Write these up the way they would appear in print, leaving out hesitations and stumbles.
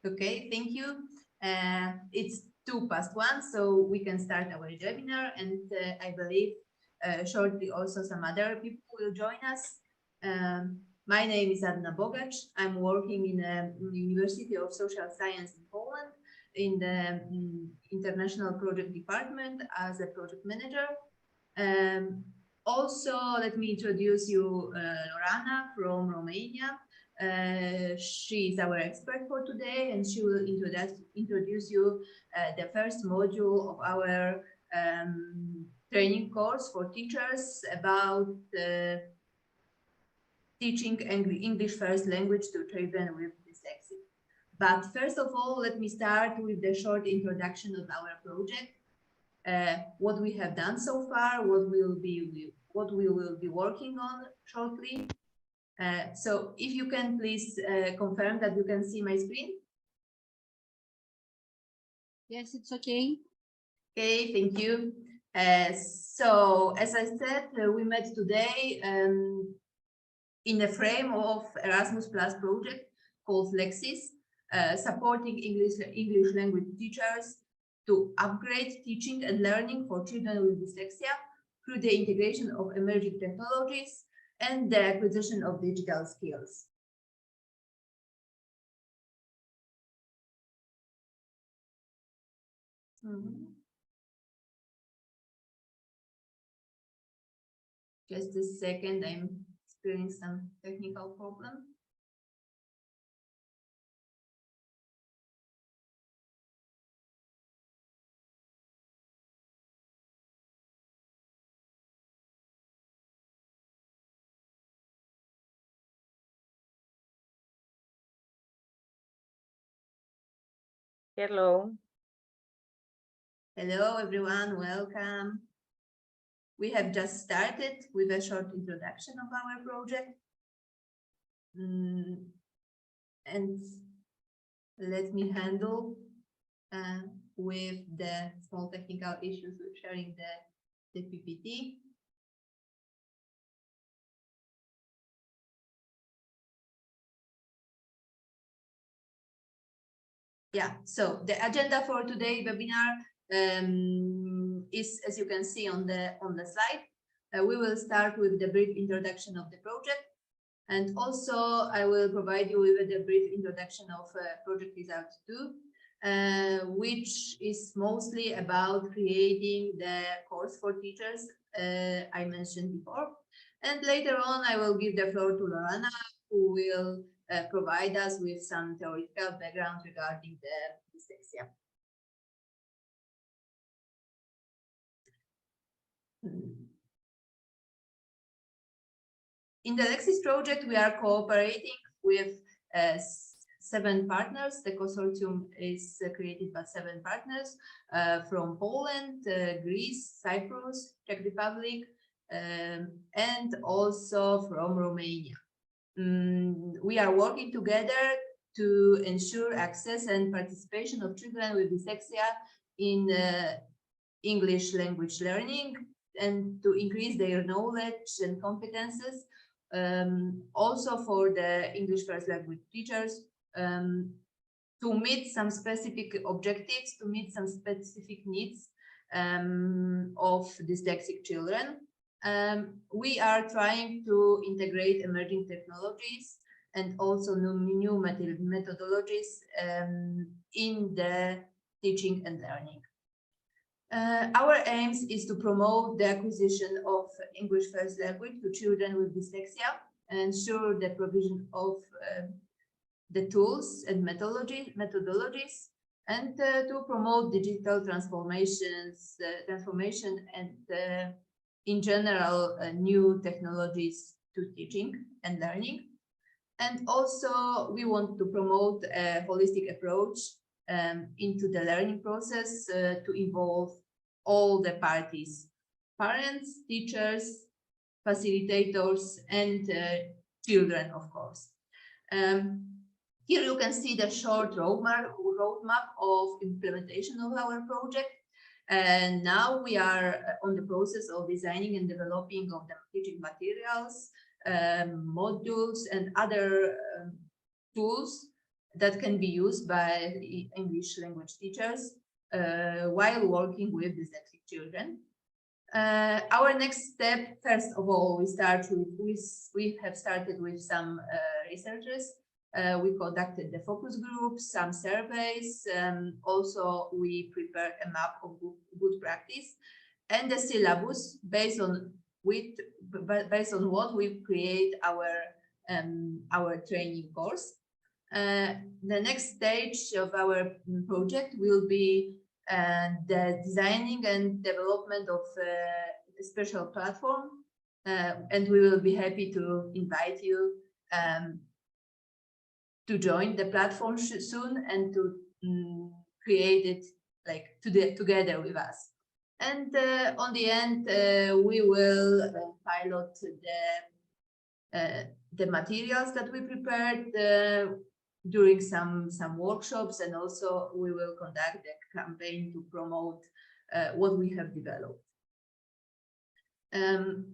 Okay, thank you. It's 1:02, so we can start our webinar, and I believe shortly also some other people will join us. My name is Adna Bogac. I'm working in the University of Social Science in Poland in the International Project Department as a project manager. Also, let me introduce you Lorana from Romania. She is our expert for today, and she will introduce you the first module of our training course for teachers about teaching English first language to children with dyslexia. But first of all, let me start with the short introduction of our project, what we have done so far, what we will be working on shortly. So if you can please confirm that you can see my screen. Yes, it's okay. Okay, thank you. So as I said, we met today in the frame of Erasmus Plus project called LEXIS, supporting English language teachers to upgrade teaching and learning for children with dyslexia through the integration of emerging technologies and the acquisition of digital skills. Just a second, I'm experiencing some technical problem. Hello. Hello, everyone. Welcome. We have just started with a short introduction of our project. And let me handle with the small technical issues with sharing the PPT. Yeah, so the agenda for today's webinar is, as you can see on the slide. We will start with the brief introduction of the project, and also I will provide you with a brief introduction of project results 2, which is mostly about creating the course for teachers I mentioned before. And later on, I will give the floor to Lorana, who will provide us with some theoretical background regarding the dyslexia. In the LEXIS project, we are cooperating with 7 partners. The consortium is created by 7 partners from Poland, Greece, Cyprus, Czech Republic, and also from Romania. We are working together to ensure access and participation of children with dyslexia in English language learning and to increase their knowledge and competences. Also for the English first language teachers, to meet some specific objectives, to meet some specific needs of dyslexic children. We are trying to integrate emerging technologies and also new methodologies in the teaching and learning. Our aims is to promote the acquisition of English first language to children with dyslexia, ensure the provision of the tools and methodologies, and to promote digital transformation and in general new technologies to teaching and learning. And also we want to promote a holistic approach into the learning process to involve all the parties, parents, teachers, facilitators, and children, of course. Here you can see the short roadmap of implementation of our project. And now we are on the process of designing and developing of the teaching materials, modules, and other tools that can be used by English language teachers while working with dyslexic children. Our next step, first of all, we have started with some researchers. We conducted the focus groups, some surveys. Also, we prepared a map of good practice and the syllabus based on what we create our training course. The next stage of our project will be the designing and development of a special platform, and we will be happy to invite you to join the platform soon and to create it together with us. And on the end, we will pilot the materials that we prepared during some workshops, and also we will conduct a campaign to promote what we have developed.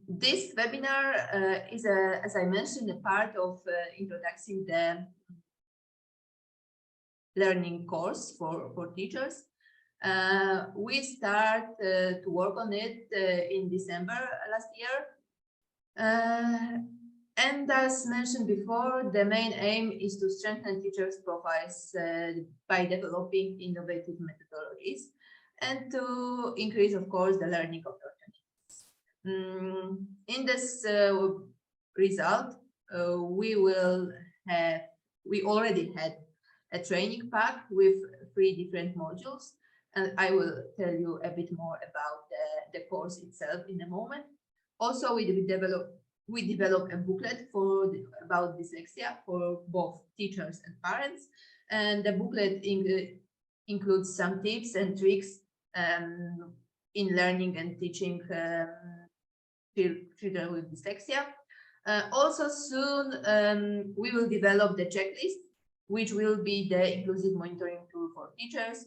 This webinar is, as I mentioned, a part of introducing the learning course for teachers. We start to work on it in December last year. And as mentioned before, the main aim is to strengthen teachers' profiles by developing innovative methodologies and to increase, of course, the learning opportunities. In this result, we already had a training pack with 3 different modules, and I will tell you a bit more about the course itself in a moment. Also, we developed a booklet about dyslexia for both teachers and parents, and the booklet includes some tips and tricks in learning and teaching children with dyslexia. Also soon we will develop the checklist, which will be the inclusive monitoring tool for teachers,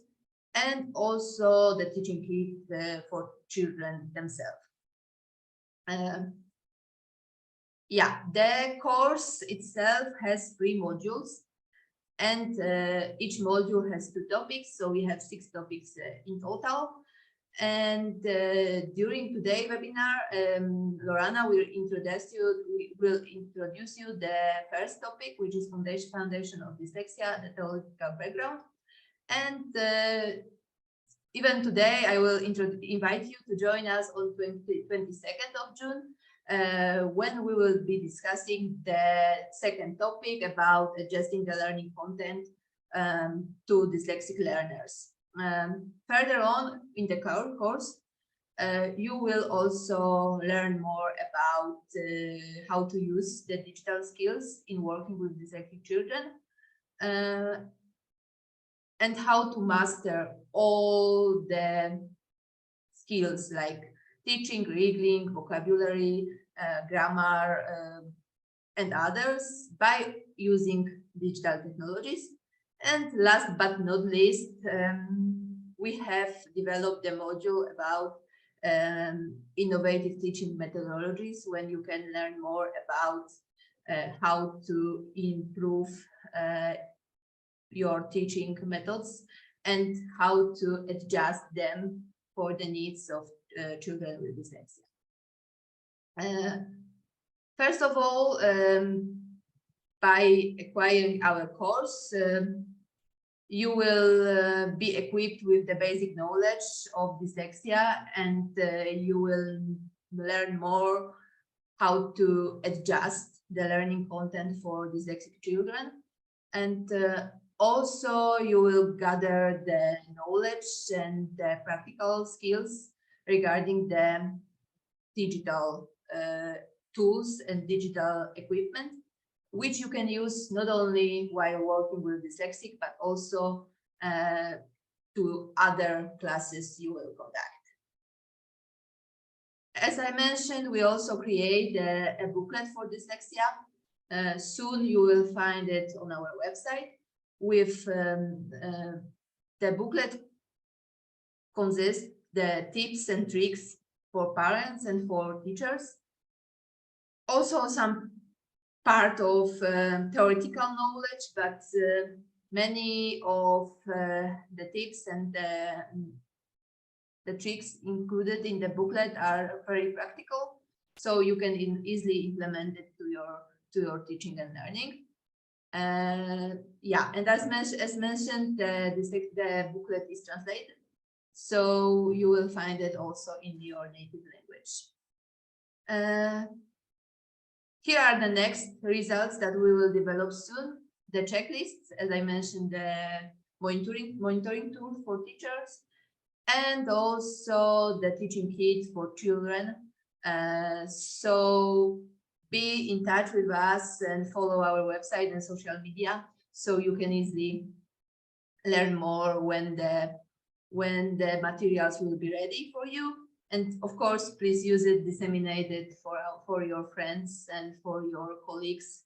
and also the teaching kit for children themselves. Yeah, the course itself has 3 modules, and each module has 2 topics, so we have 6 topics in total. And during today's webinar, Lorana will introduce you the first topic, which is foundation of dyslexia, the theoretical background. And even today, I will invite you to join us on 22nd of June, when we will be discussing the second topic about adjusting the learning content to dyslexic learners. Further on in the course, you will also learn more about how to use the digital skills in working with dyslexic children, and how to master all the skills like teaching, reading, vocabulary, grammar, and others by using digital technologies. And last but not least, we have developed a module about innovative teaching methodologies, when you can learn more about how to improve your teaching methods and how to adjust them for the needs of children with dyslexia. First of all, by acquiring our course, you will be equipped with the basic knowledge of dyslexia, and you will learn more how to adjust the learning content for dyslexic children. And also you will gather the knowledge and the practical skills regarding the digital tools and digital equipment, which you can use not only while working with dyslexic, but also to other classes you will conduct. As I mentioned, we also create a booklet for dyslexia. Soon you will find it on our website. With the booklet consists the tips and tricks for parents and for teachers. Also some part of theoretical knowledge, but many of the tips and the tricks included in the booklet are very practical, so you can easily implement it to your teaching and learning. Yeah, and as mentioned, the booklet is translated, so you will find it also in your native language. Here are the next results that we will develop soon. The checklists, as I mentioned, the monitoring tool for teachers, and also the teaching kit for children. So be in touch with us and follow our website and social media, so you can easily learn more when the materials will be ready for you. And of course, please use it, disseminate it for your friends and for your colleagues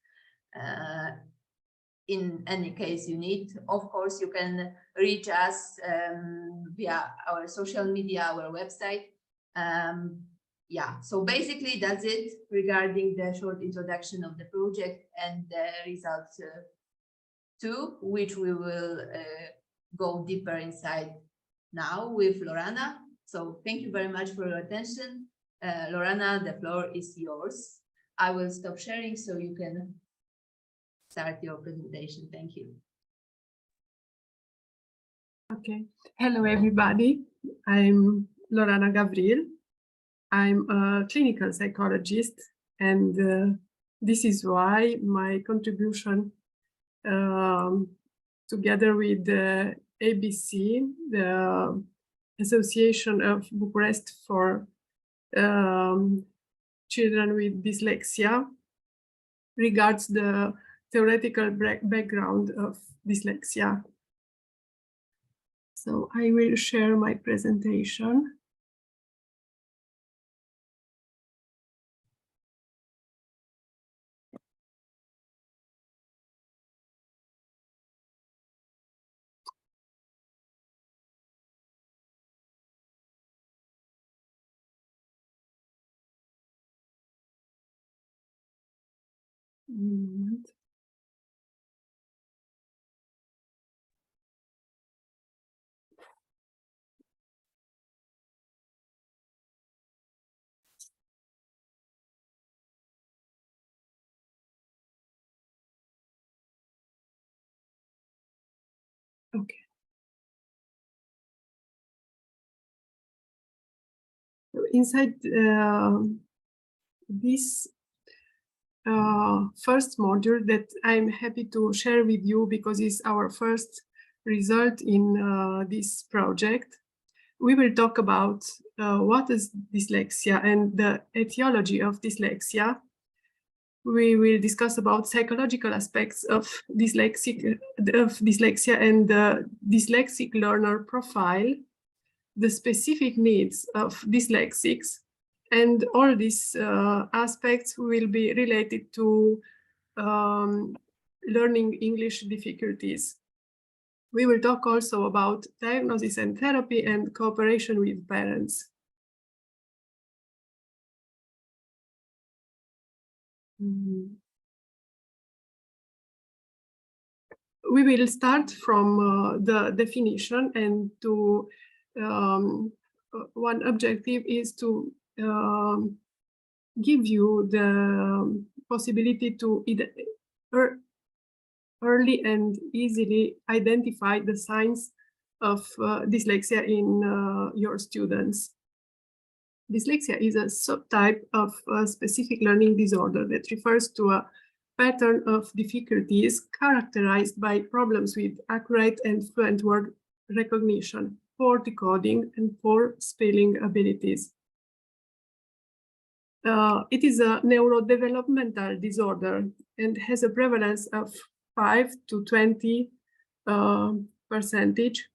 in any case you need. Of course, you can reach us via our social media, our website. Yeah, so basically that's it regarding the short introduction of the project and the results too, which we will go deeper inside now with Lorana. So thank you very much for your attention. Lorana, the floor is yours. I will stop sharing so you can start your presentation. Thank you. Okay. Hello, everybody. I'm Lorana Gavril. I'm a clinical psychologist, and this is why my contribution together with the ABC, the Association of Bucharest for Children with Dyslexia, regards the theoretical background of dyslexia. So I will share my presentation. Moment. Okay. So inside this first module that I'm happy to share with you because it's our first result in this project, we will talk about what is dyslexia and the etiology of dyslexia. We will discuss about psychological aspects of dyslexia and the dyslexic learner profile, the specific needs of dyslexics, and all these aspects will be related to learning English difficulties. We will talk also about diagnosis and therapy and cooperation with parents. We will start from the definition, and to one objective is to give you the possibility to early and easily identify the signs of dyslexia in your students. Dyslexia is a subtype of a specific learning disorder that refers to a pattern of difficulties characterized by problems with accurate and fluent word recognition, poor decoding, and poor spelling abilities. It is a neurodevelopmental disorder and has a prevalence of 5 to 20%,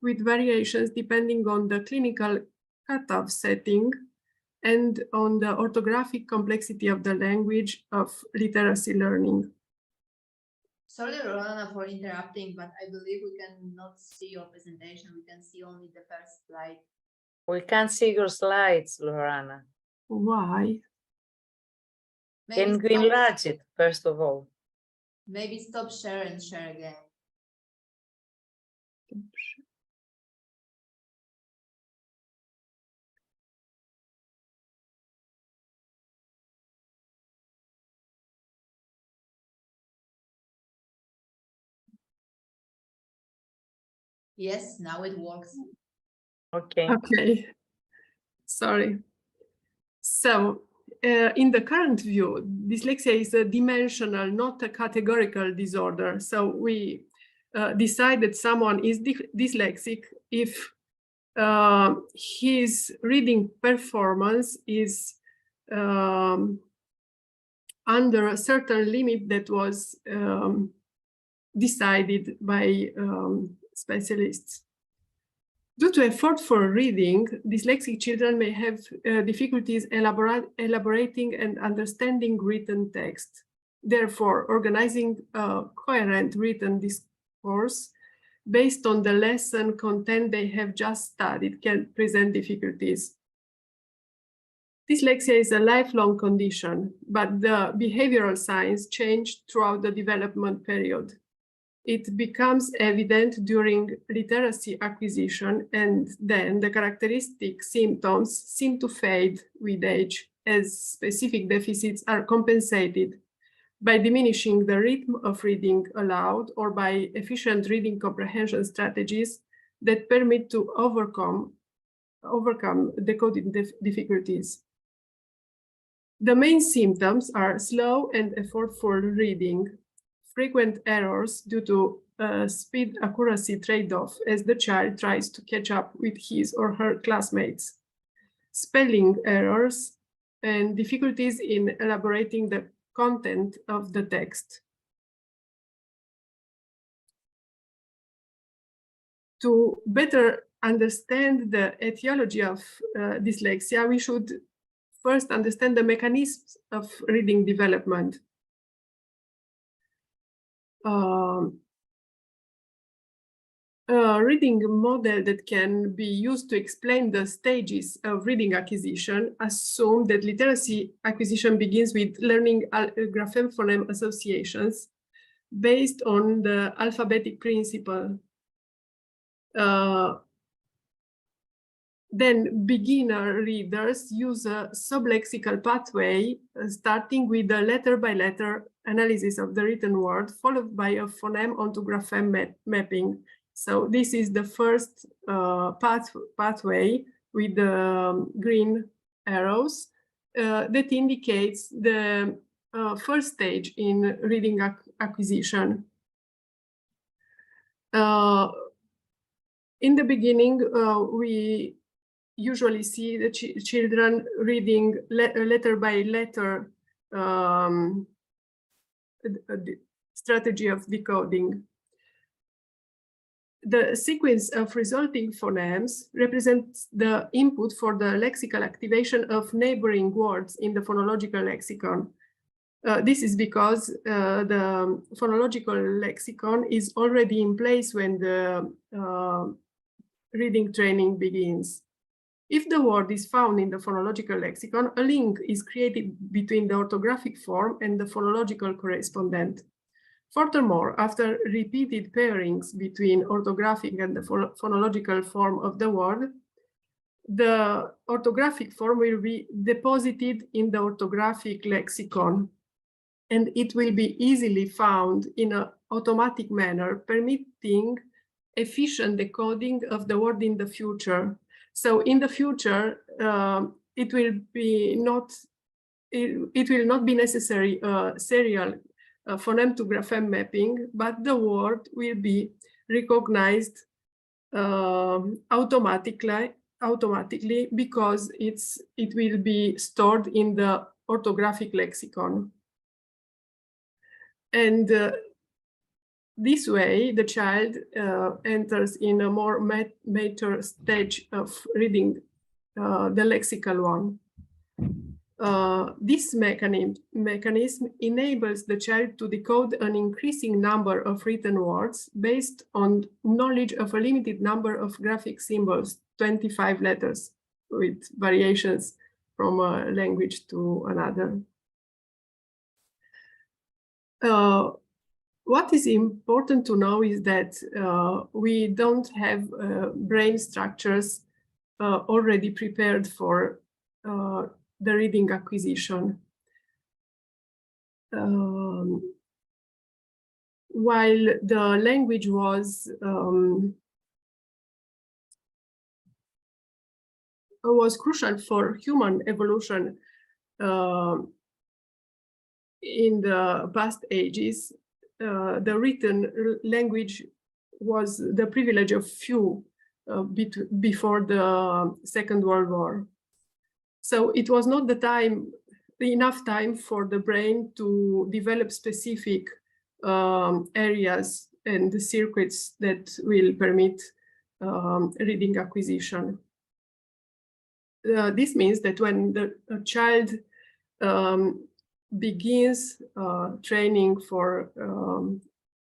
with variations depending on the clinical cutoff setting and on the orthographic complexity of the language of literacy learning. Sorry, Lorana, for interrupting, but I believe we cannot see your presentation. We can see only the first slide. We can't see your slides, Lorana. Why? Can you enlarge it, first of all? Maybe stop share and share again. Yes, now it works. Okay. Okay, sorry. So, in the current view, dyslexia is a dimensional, not a categorical disorder. So we decide that someone is dyslexic if his reading performance is under a certain limit that was decided by specialists. Due to effortful reading, dyslexic children may have difficulties elaborating and understanding written text. Therefore, organizing a coherent written discourse based on the lesson content they have just studied can present difficulties. Dyslexia is a lifelong condition, but the behavioral signs change throughout the development period. It becomes evident during literacy acquisition, and then the characteristic symptoms seem to fade with age as specific deficits are compensated by diminishing the rhythm of reading aloud or by efficient reading comprehension strategies that permit to overcome decoding difficulties. The main symptoms are slow and effortful reading, frequent errors due to speed accuracy trade-off as the child tries to catch up with his or her classmates, spelling errors, and difficulties in elaborating the content of the text. To better understand the etiology of dyslexia, we should first understand the mechanisms of reading development. A reading model that can be used to explain the stages of reading acquisition assume that literacy acquisition begins with learning grapheme-phoneme associations based on the alphabetic principle. Then beginner readers use a sublexical pathway, starting with a letter-by-letter analysis of the written word, followed by a phoneme onto grapheme mapping. So this is the first pathway with the green arrows that indicates the first stage in reading acquisition. In the beginning, we usually see the children reading letter by letter strategy of decoding. The sequence of resulting phonemes represents the input for the lexical activation of neighboring words in the phonological lexicon. This is because the phonological lexicon is already in place when the reading training begins. If the word is found in the phonological lexicon, a link is created between the orthographic form and the phonological correspondent. Furthermore, after repeated pairings between orthographic and the phonological form of the word, the orthographic form will be deposited in the orthographic lexicon, and it will be easily found in an automatic manner, permitting efficient decoding of the word in the future. So in the future, it will not be necessary serial phoneme to grapheme mapping, but the word will be recognized automatically because it will be stored in the orthographic lexicon. And this way, the child enters in a more mature stage of reading the lexical one. This mechanism enables the child to decode an increasing number of written words based on knowledge of a limited number of graphic symbols, 25 letters, with variations from a language to another. What is important to know is that we don't have brain structures already prepared for the reading acquisition. While the language was crucial for human evolution in the past ages, the written language was the privilege of few before the Second World War. So it was not enough time for the brain to develop specific areas and the circuits that will permit reading acquisition. This means that when a child begins training for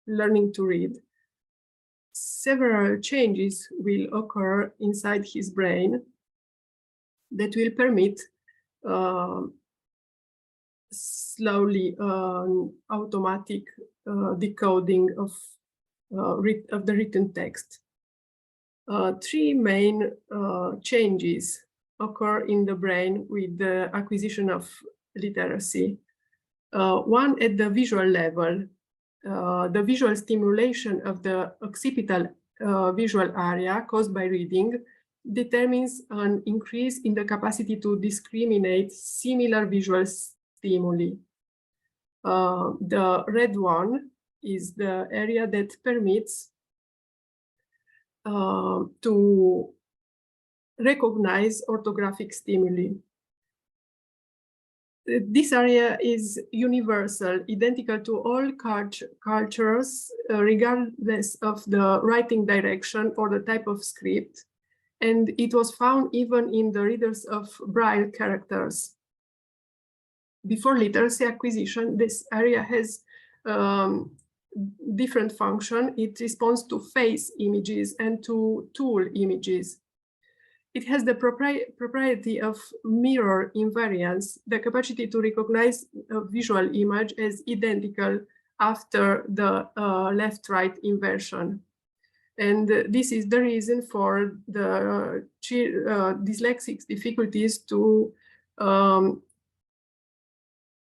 learning to read, several changes will occur inside his brain that will permit slowly automatic decoding of the written text. Three main changes occur in the brain with the acquisition of literacy. One at the visual level. The visual stimulation of the occipital visual area caused by reading determines an increase in the capacity to discriminate similar visual stimuli. The red one is the area that permits to recognize orthographic stimuli. This area is universal, identical to all cultures, regardless of the writing direction or the type of script. And it was found even in the readers of Braille characters. Before literacy acquisition, this area has different function. It responds to face images and to tool images. It has the propriety of mirror invariance, the capacity to recognize a visual image as identical after the left-right inversion. And this is the reason for the dyslexic difficulties to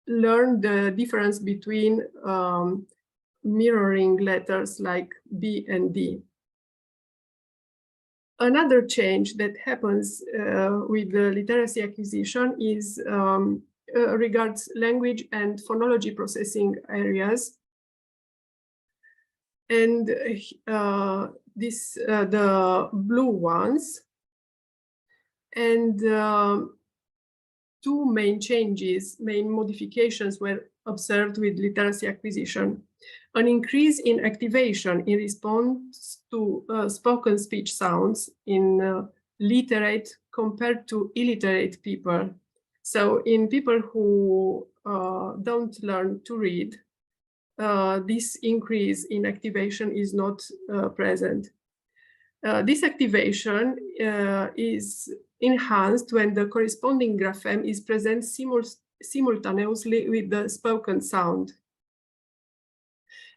learn the difference between mirroring letters like B and D. Another change that happens with the literacy acquisition is regards language and phonology processing areas. And the blue ones. And two main changes, main modifications were observed with literacy acquisition. An increase in activation in response to spoken speech sounds in literate compared to illiterate people. So in people who don't learn to read, this increase in activation is not present. This activation is enhanced when the corresponding grapheme is present simultaneously with the spoken sound.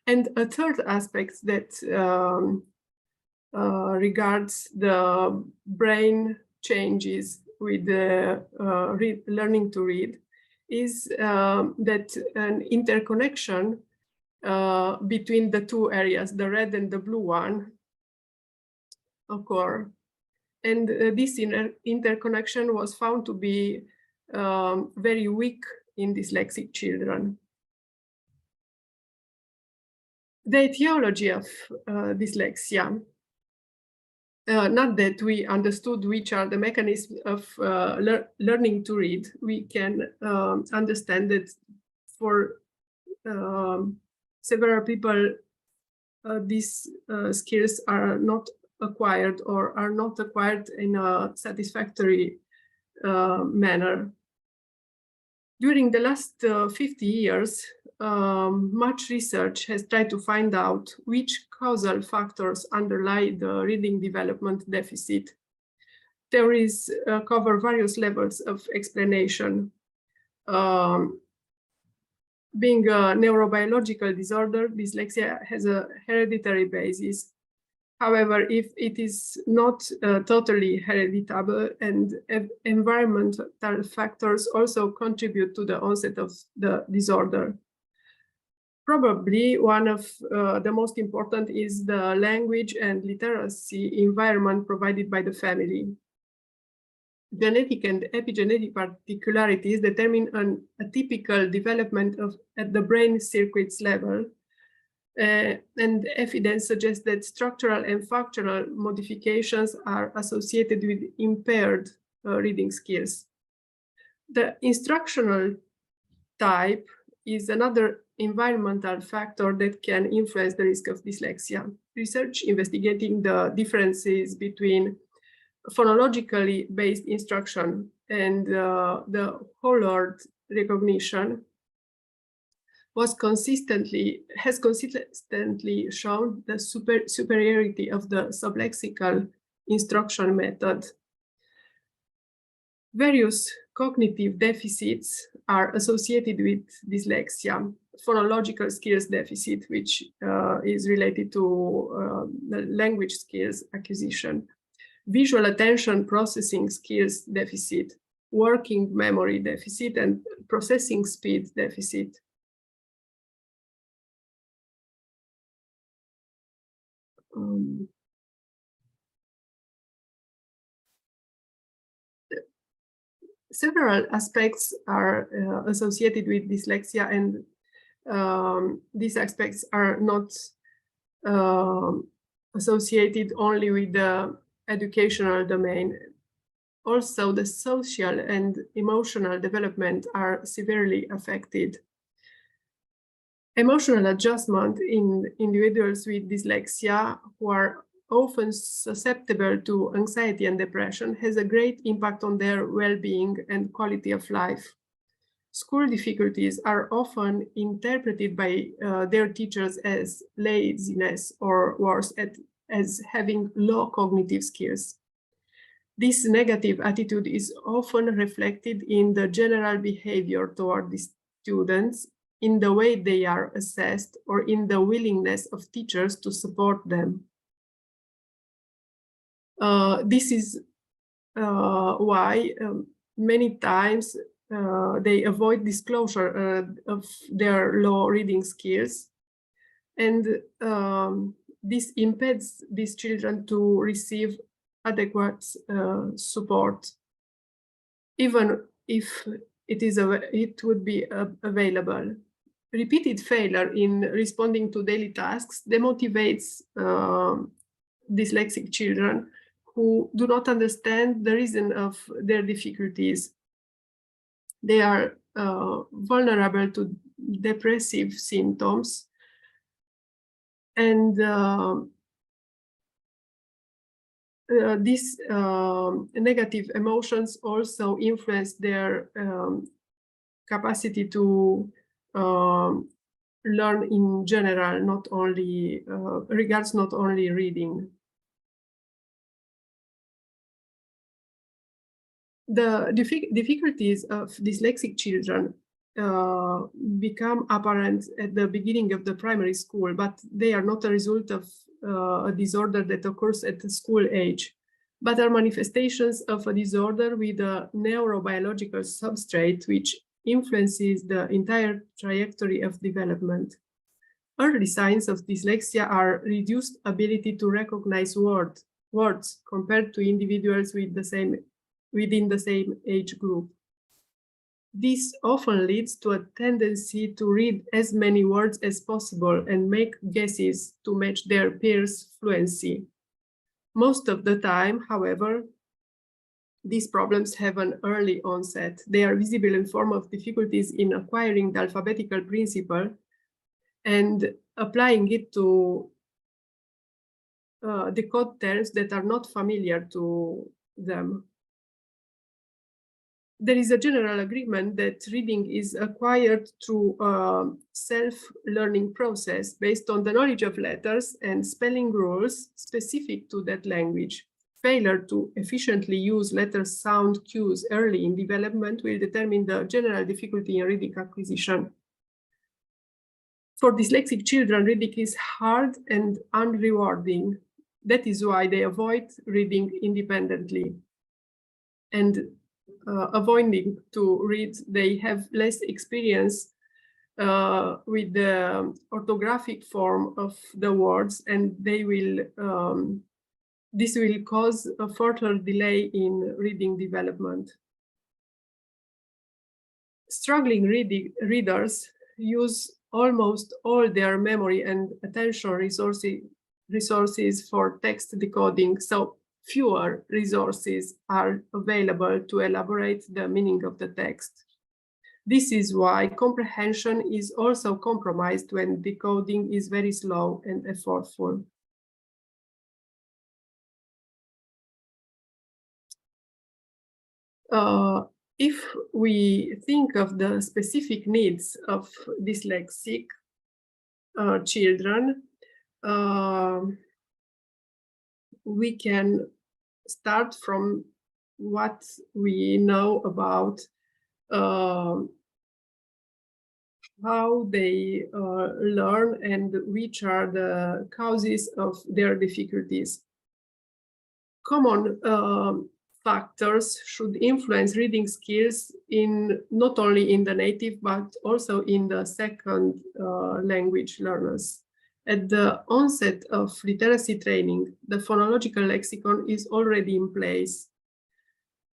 And a third aspect that regards the brain changes with the learning to read is that an interconnection between the two areas, the red and the blue one, occur. And this interconnection was found to be very weak in dyslexic children. The etiology of dyslexia, not that we understood which are the mechanisms of learning to read, we can understand that for several people, these skills are not acquired or are not acquired in a satisfactory manner. During the last 50 years, much research has tried to find out which causal factors underlie the reading development deficit. Theories cover various levels of explanation. Being a neurobiological disorder, dyslexia has a hereditary basis. However, if it is not totally hereditable and environmental factors also contribute to the onset of the disorder. Probably one of the most important is the language and literacy environment provided by the family. Genetic and epigenetic particularities determine a typical development at the brain circuits level, and evidence suggests that structural and functional modifications are associated with impaired reading skills. The instructional type is another environmental factor that can influence the risk of dyslexia. Research investigating the differences between phonologically based instruction and the whole word recognition has consistently shown the superiority of the sublexical instruction method. Various cognitive deficits are associated with dyslexia. Phonological skills deficit, which is related to the language skills acquisition. Visual attention processing skills deficit, working memory deficit, and processing speed deficit. Several aspects are associated with dyslexia, and these aspects are not associated only with the educational domain. Also, the social and emotional development are severely affected. Emotional adjustment in individuals with dyslexia, who are often susceptible to anxiety and depression, has a great impact on their well-being and quality of life. School difficulties are often interpreted by their teachers as laziness or worse, as having low cognitive skills. This negative attitude is often reflected in the general behavior toward the students, in the way they are assessed, or in the willingness of teachers to support them. This is why many times they avoid disclosure of their low reading skills, and this impedes these children to receive adequate support, even if it would be available. Repeated failure in responding to daily tasks demotivates dyslexic children who do not understand the reason of their difficulties. They are vulnerable to depressive symptoms, and these negative emotions also influence their capacity to learn in general, not only regards not only reading. The difficulties of dyslexic children become apparent at the beginning of the primary school, but they are not a result of a disorder that occurs at the school age, but are manifestations of a disorder with a neurobiological substrate which influences the entire trajectory of development. Early signs of dyslexia are reduced ability to recognize words compared to individuals within the same age group. This often leads to a tendency to read as many words as possible and make guesses to match their peers' fluency. Most of the time, however, these problems have an early onset. They are visible in form of difficulties in acquiring the alphabetical principle and applying it to decode terms that are not familiar to them. There is a general agreement that reading is acquired through a self-learning process based on the knowledge of letters and spelling rules specific to that language. Failure to efficiently use letter sound cues early in development will determine the general difficulty in reading acquisition. For dyslexic children, reading is hard and unrewarding. That is why they avoid reading independently. And avoiding to read, they have less experience with the orthographic form of the words, and they will this will cause a further delay in reading development. Struggling readers use almost all their memory and attention resources for text decoding, so fewer resources are available to elaborate the meaning of the text. This is why comprehension is also compromised when decoding is very slow and effortful. If we think of the specific needs of dyslexic children, we can start from what we know about how they learn and which are the causes of their difficulties. Common factors should influence reading skills in not only in the native but also in the second language learners. At the onset of literacy training, the phonological lexicon is already in place.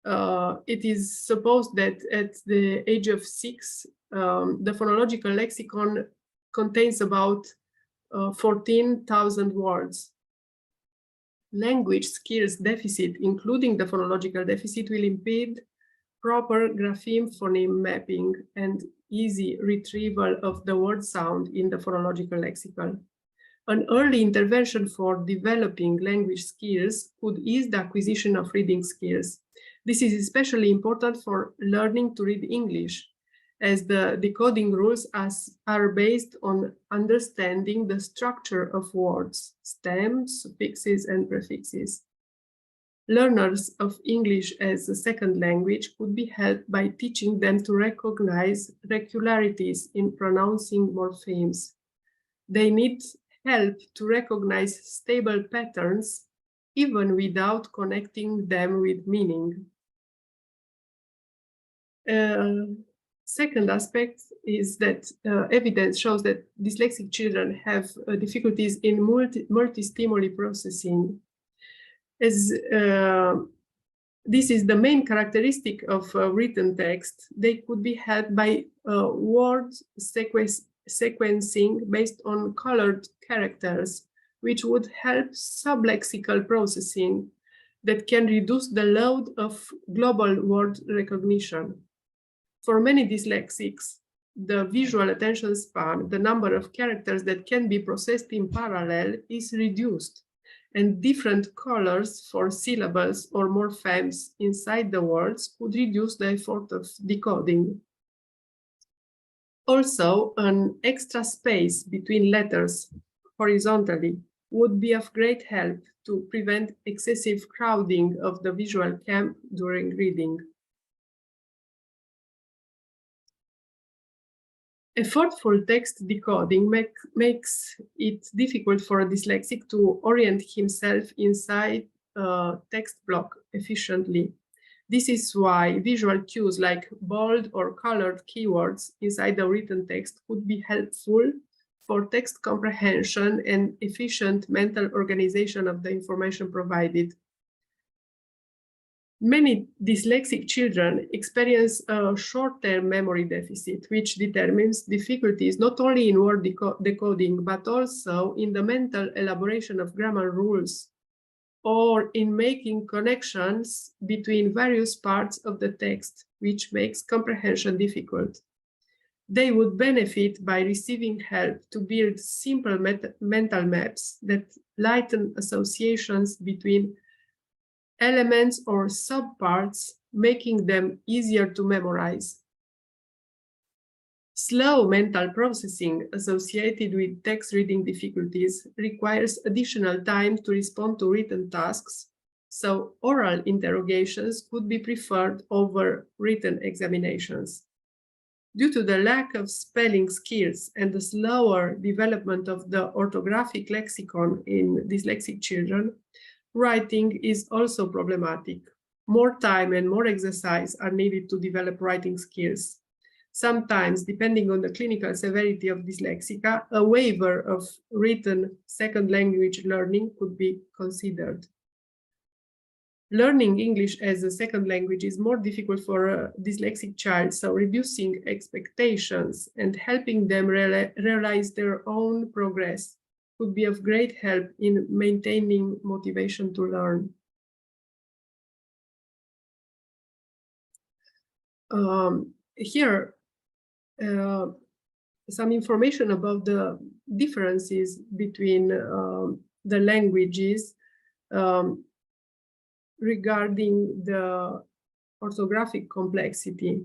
It is supposed that at the age of 6, the phonological lexicon contains about 14,000 words. Language skills deficit, including the phonological deficit, will impede proper grapheme-phoneme mapping and easy retrieval of the word sound in the phonological lexicon. An early intervention for developing language skills could ease the acquisition of reading skills. This is especially important for learning to read English, as the decoding rules are based on understanding the structure of words, stems, suffixes, and prefixes. Learners of English as a second language could be helped by teaching them to recognize regularities in pronouncing morphemes. They need help to recognize stable patterns even without connecting them with meaning. Second aspect is that evidence shows that dyslexic children have difficulties in multi-stimuli processing. As this is the main characteristic of written text, they could be helped by word sequencing based on colored characters, which would help sublexical processing that can reduce the load of global word recognition. For many dyslexics, the visual attention span, the number of characters that can be processed in parallel, is reduced, and different colors for syllables or morphemes inside the words could reduce the effort of decoding. Also, an extra space between letters horizontally would be of great help to prevent excessive crowding of the visual camp during reading. Effortful text decoding makes it difficult for a dyslexic to orient himself inside a text block efficiently. This is why visual cues like bold or colored keywords inside the written text could be helpful for text comprehension and efficient mental organization of the information provided. Many dyslexic children experience a short-term memory deficit, which determines difficulties not only in word decoding, but also in the mental elaboration of grammar rules or in making connections between various parts of the text, which makes comprehension difficult. They would benefit by receiving help to build simple mental maps that lighten associations between elements or subparts, making them easier to memorize. Slow mental processing associated with text reading difficulties requires additional time to respond to written tasks, so oral interrogations could be preferred over written examinations. Due to the lack of spelling skills and the slower development of the orthographic lexicon in dyslexic children, writing is also problematic. More time and more exercise are needed to develop writing skills. Sometimes, depending on the clinical severity of dyslexia, a waiver of written second language learning could be considered. Learning English as a second language is more difficult for a dyslexic child, so reducing expectations and helping them realize their own progress could be of great help in maintaining motivation to learn. Here, some information about the differences between the languages regarding the orthographic complexity.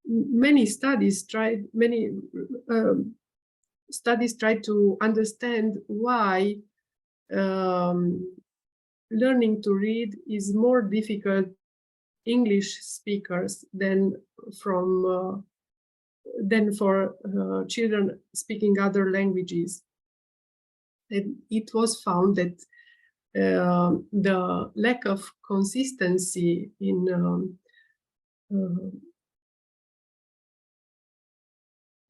Many studies tried to understand why learning to read is more difficult English speakers than for children speaking other languages. And it was found that the lack of consistency in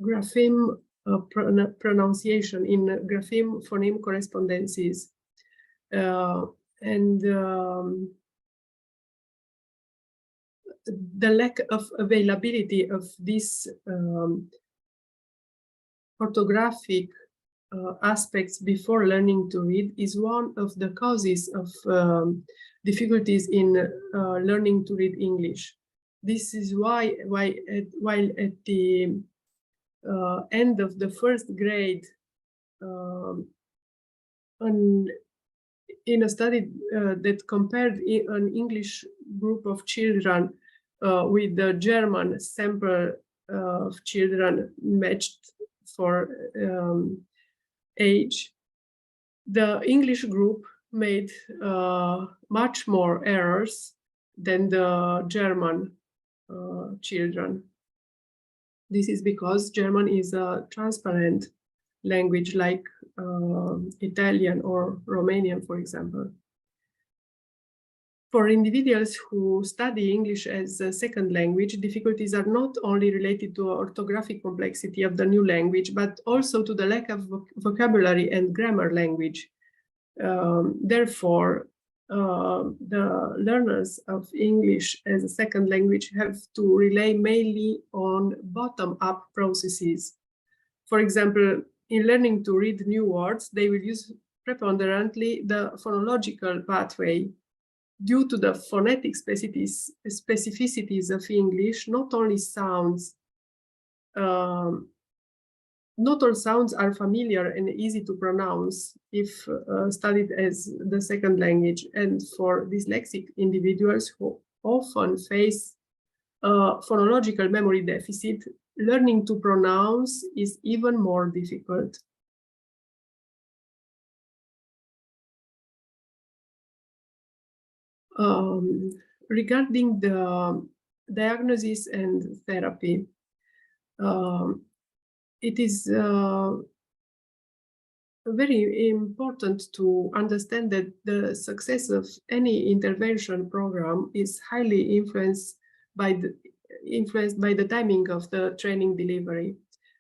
grapheme pronunciation, in grapheme phoneme correspondences, and the lack of availability of these orthographic aspects before learning to read is one of the causes of difficulties in learning to read English. This is why while at the end of the first grade, in a study that compared an English group of children with the German sample of children matched for age, the English group made much more errors than the German children. This is because German is a transparent language like Italian or Romanian, for example. For individuals who study English as a second language, difficulties are not only related to orthographic complexity of the new language, but also to the lack of vocabulary and grammar language. Therefore, the learners of English as a second language have to rely mainly on bottom-up processes. For example, in learning to read new words, they will use preponderantly the phonological pathway. Due to the phonetic specificities of English, not all sounds are familiar and easy to pronounce if studied as the second language. And for dyslexic individuals who often face phonological memory deficit, learning to pronounce is even more difficult. Regarding the diagnosis and therapy, it is very important to understand that the success of any intervention program is highly influenced by the timing of the training delivery.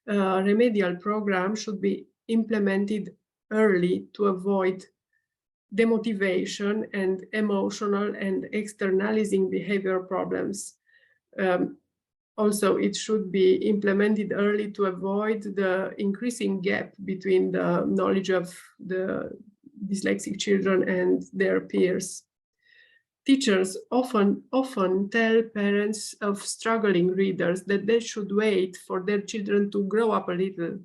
Remedial program should be implemented early to avoid demotivation and emotional and externalizing behavior problems. Also, it should be implemented early to avoid the increasing gap between the knowledge of the dyslexic children and their peers. Teachers often tell parents of struggling readers that they should wait for their children to grow up a little,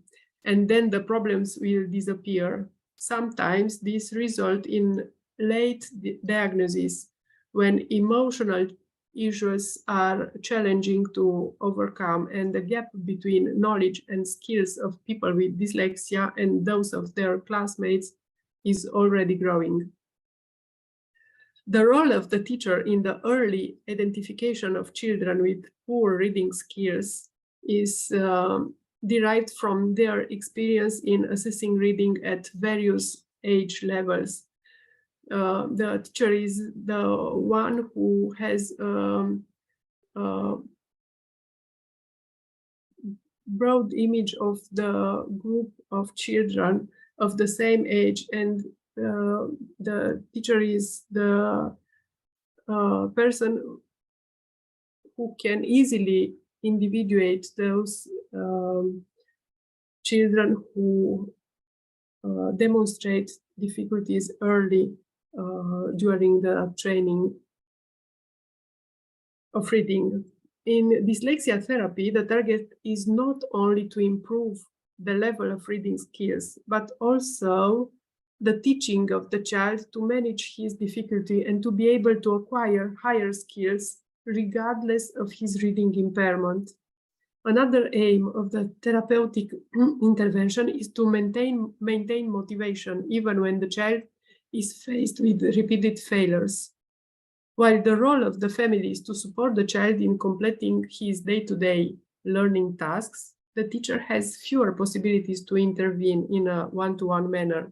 and then the problems will disappear. Sometimes this results in late diagnosis when emotional issues are challenging to overcome and the gap between knowledge and skills of people with dyslexia and those of their classmates is already growing. The role of the teacher in the early identification of children with poor reading skills is derived from their experience in assessing reading at various age levels. The teacher is the one who has broad image of the group of children of the same age, and the teacher is the person who can easily individuate those children who demonstrate difficulties early during the training of reading. In dyslexia therapy, the target is not only to improve the level of reading skills, but also the teaching of the child to manage his difficulty and to be able to acquire higher skills regardless of his reading impairment. Another aim of the therapeutic intervention is to maintain motivation even when the child is faced with repeated failures. While the role of the family is to support the child in completing his day-to-day learning tasks, the teacher has fewer possibilities to intervene in a one-to-one manner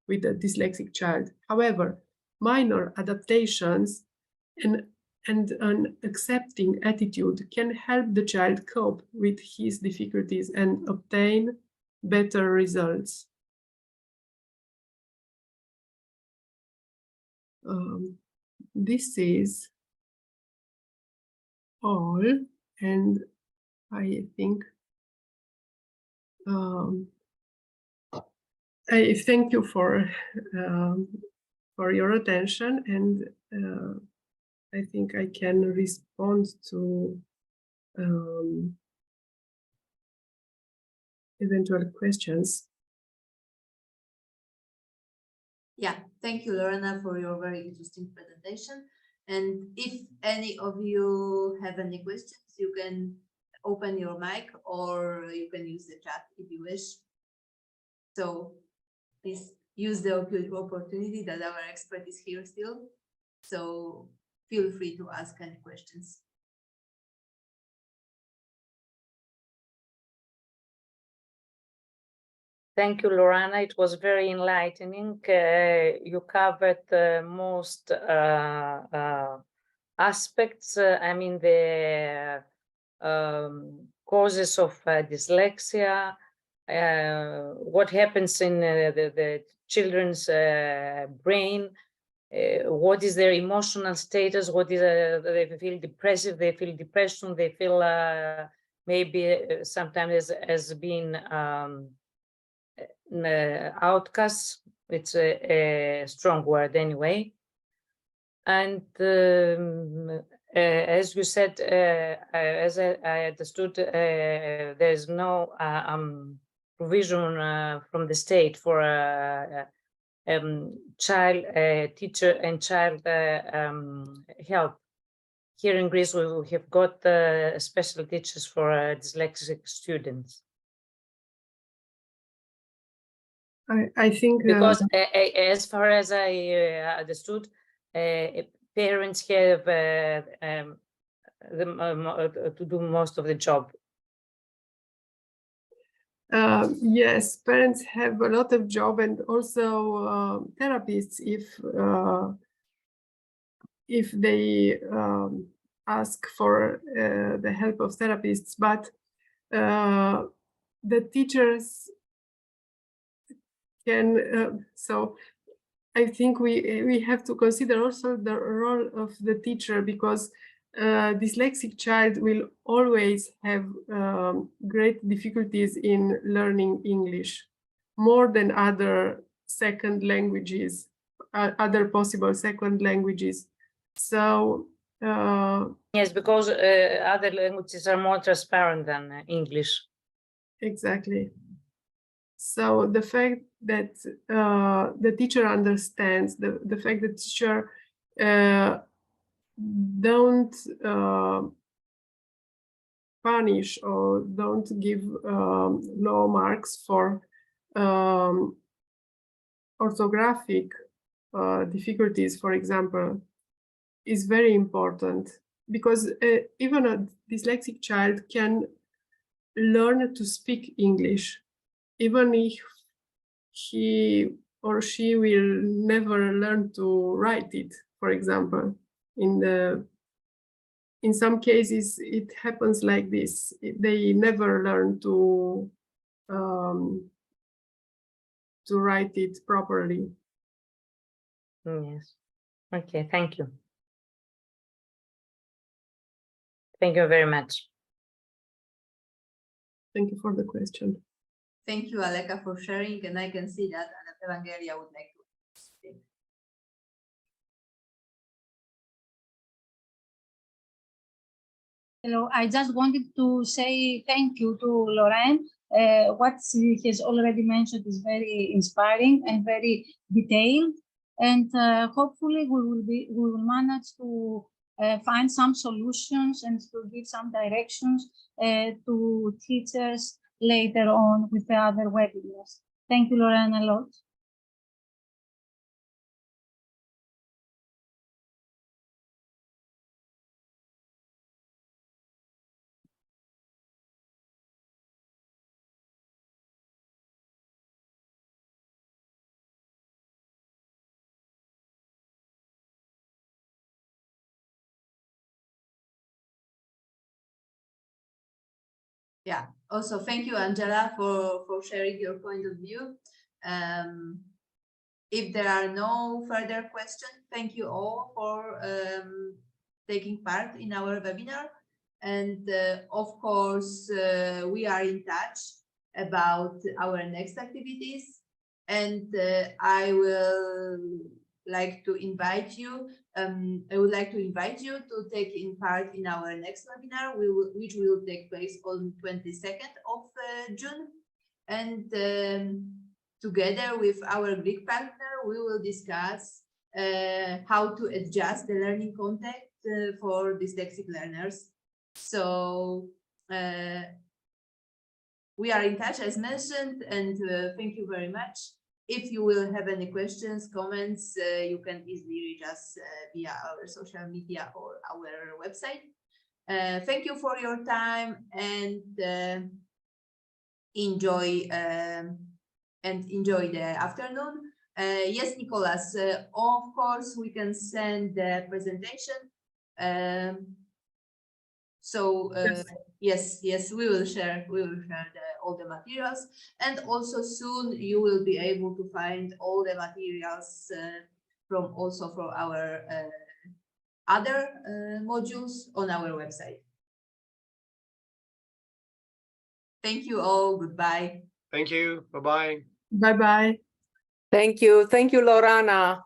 with a dyslexic child. However, minor adaptations and an accepting attitude can help the child cope with his difficulties and obtain better results. This is all, and I think I thank you for your attention, and I think I can respond to eventual questions. Yeah, thank you, Lorana, for your very interesting presentation. And if any of you have any questions, you can open your mic or you can use the chat if you wish. So please use the opportunity that our expert is here still. So feel free to ask any questions. Thank you, Lorana. It was very enlightening. You covered the most aspects. I mean, the causes of dyslexia, what happens in the children's brain, what is their emotional status, what is they feel depressive, they feel depression, they feel maybe sometimes as being outcasts. It's a strong word anyway. And as you said, as I understood, there's no provision from the state for child teacher and child help. Here in Greece, we have got special teachers for dyslexic students. I think because as far as I understood, parents have to do most of the job. Yes, parents have a lot of job, and also therapists, if they ask for the help of therapists, but the teachers can. So I think we have to consider also the role of the teacher, because dyslexic child will always have great difficulties in learning English, more than other second languages, other possible second languages. So yes, because other languages are more transparent than English. Exactly. So the fact that the teacher understands, the fact that teacher don't punish or don't give low marks for orthographic difficulties, for example, is very important, because even a dyslexic child can learn to speak English, even if he or she will never learn to write it, for example. In some cases, it happens like this. They never learn to write it properly. Yes. Okay, thank you. Thank you very much. Thank you for the question. Thank you, Aleka, for sharing, and I can see that Evangelia would like to speak. Hello, I just wanted to say thank you to Lorraine. What she has already mentioned is very inspiring and very detailed, and hopefully we will manage to find some solutions and to give some directions to teachers later on with the other webinars. Thank you, Lorraine, a lot. Yeah, also thank you, Angela, for sharing your point of view. If there are no further questions, thank you all for taking part in our webinar. And of course, we are in touch about our next activities. And I would like to invite you to take in part in our next webinar, which will take place on 22nd of June. And together with our Greek partner, we will discuss how to adjust the learning content for dyslexic learners. So we are in touch, as mentioned, and thank you very much. If you will have any questions, comments, you can easily reach us via our social media or our website. Thank you for your time, and enjoy the afternoon. Yes, Nicholas, of course, we can send the presentation. Yes, we will share all the materials, and also soon you will be able to find all the materials from our other modules on our website. Thank you all. Goodbye. Thank you. Bye-bye. Bye-bye. Thank you. Thank you, Lorana.